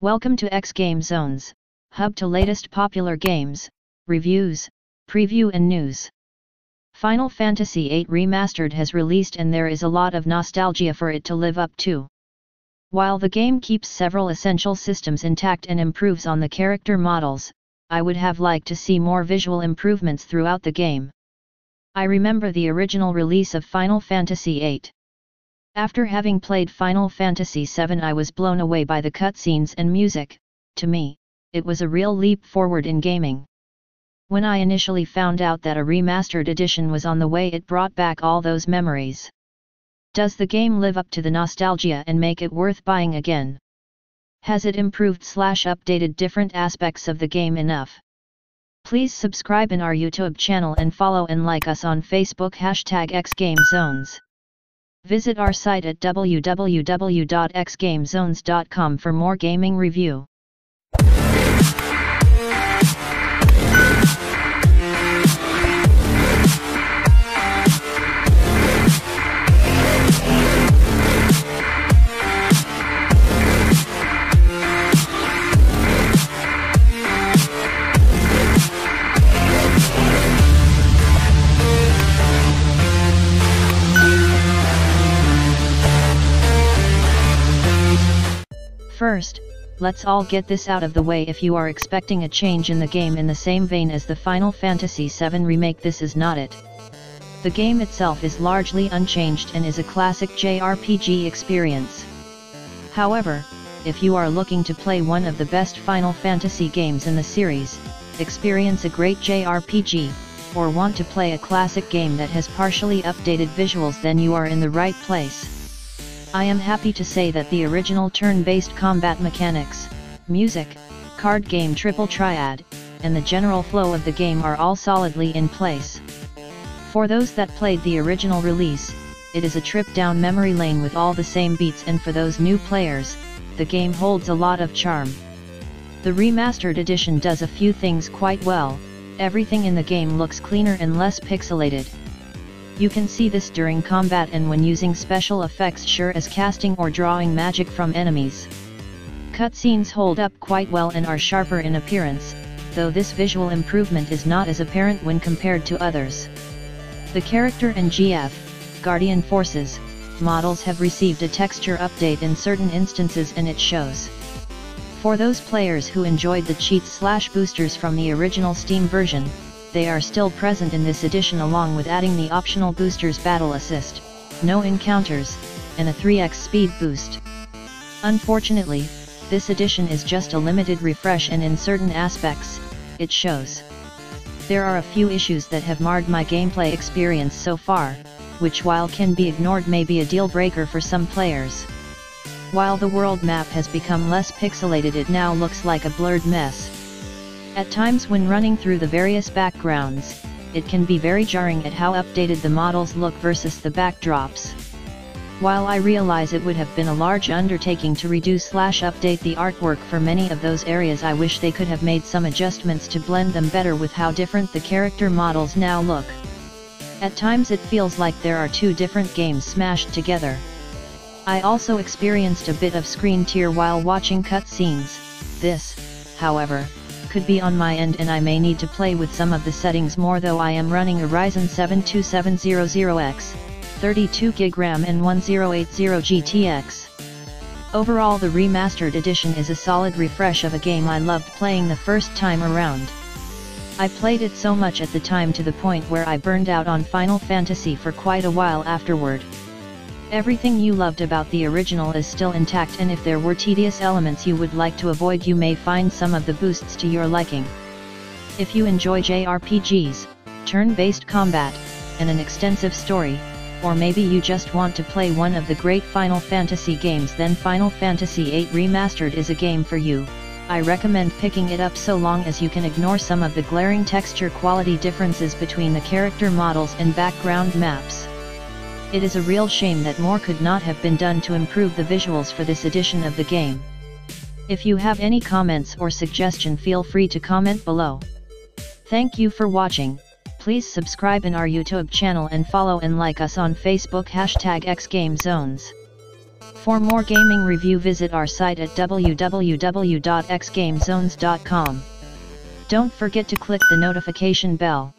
Welcome to xGameZones, hub to latest popular games, reviews, preview and news. Final Fantasy VIII Remastered has released and there is a lot of nostalgia for it to live up to. While the game keeps several essential systems intact and improves on the character models, I would have liked to see more visual improvements throughout the game. I remember the original release of Final Fantasy VIII. After having played Final Fantasy VII, I was blown away by the cutscenes and music. To me, it was a real leap forward in gaming. When I initially found out that a remastered edition was on the way, it brought back all those memories. Does the game live up to the nostalgia and make it worth buying again? Has it improved/updated different aspects of the game enough? Please subscribe in our YouTube channel and follow and like us on Facebook #xgamezones. Visit our site at www.xgamezones.com for more gaming review. First, let's all get this out of the way. If you are expecting a change in the game in the same vein as the Final Fantasy VII Remake, this is not it. The game itself is largely unchanged and is a classic JRPG experience. However, if you are looking to play one of the best Final Fantasy games in the series, experience a great JRPG, or want to play a classic game that has partially updated visuals, then you are in the right place. I am happy to say that the original turn-based combat mechanics, music, card game triple triad, and the general flow of the game are all solidly in place. For those that played the original release, it is a trip down memory lane with all the same beats, and for those new players, the game holds a lot of charm. The remastered edition does a few things quite well. Everything in the game looks cleaner and less pixelated. You can see this during combat and when using special effects, sure as casting or drawing magic from enemies. Cutscenes hold up quite well and are sharper in appearance, though this visual improvement is not as apparent when compared to others. The character and Guardian Forces, models have received a texture update in certain instances and it shows. For those players who enjoyed the cheats/boosters from the original Steam version, they are still present in this edition, along with adding the optional boosters Battle Assist, no encounters, and a 3x speed boost. Unfortunately, this edition is just a limited refresh and in certain aspects, it shows. There are a few issues that have marred my gameplay experience so far, which while can be ignored may be a deal breaker for some players. While the world map has become less pixelated, it now looks like a blurred mess. At times when running through the various backgrounds, it can be very jarring at how updated the models look versus the backdrops. While I realize it would have been a large undertaking to redo/update the artwork for many of those areas, I wish they could have made some adjustments to blend them better with how different the character models now look. At times it feels like there are two different games smashed together. I also experienced a bit of screen tear while watching cutscenes. This, however, could be on my end and I may need to play with some of the settings more, though I am running a Ryzen 7 2700X, 32GB RAM and 1080 GTX. Overall, the remastered edition is a solid refresh of a game I loved playing the first time around. I played it so much at the time to the point where I burned out on Final Fantasy for quite a while afterward. Everything you loved about the original is still intact, and if there were tedious elements you would like to avoid, you may find some of the boosts to your liking. If you enjoy JRPGs, turn-based combat, and an extensive story, or maybe you just want to play one of the great Final Fantasy games, then Final Fantasy VIII Remastered is a game for you. I recommend picking it up so long as you can ignore some of the glaring texture quality differences between the character models and background maps. It is a real shame that more could not have been done to improve the visuals for this edition of the game. If you have any comments or suggestion, feel free to comment below. Thank you for watching. Please subscribe in our YouTube channel and follow and like us on Facebook #xgamezones. For more gaming review visit our site at www.xgamezones.com. Don't forget to click the notification bell.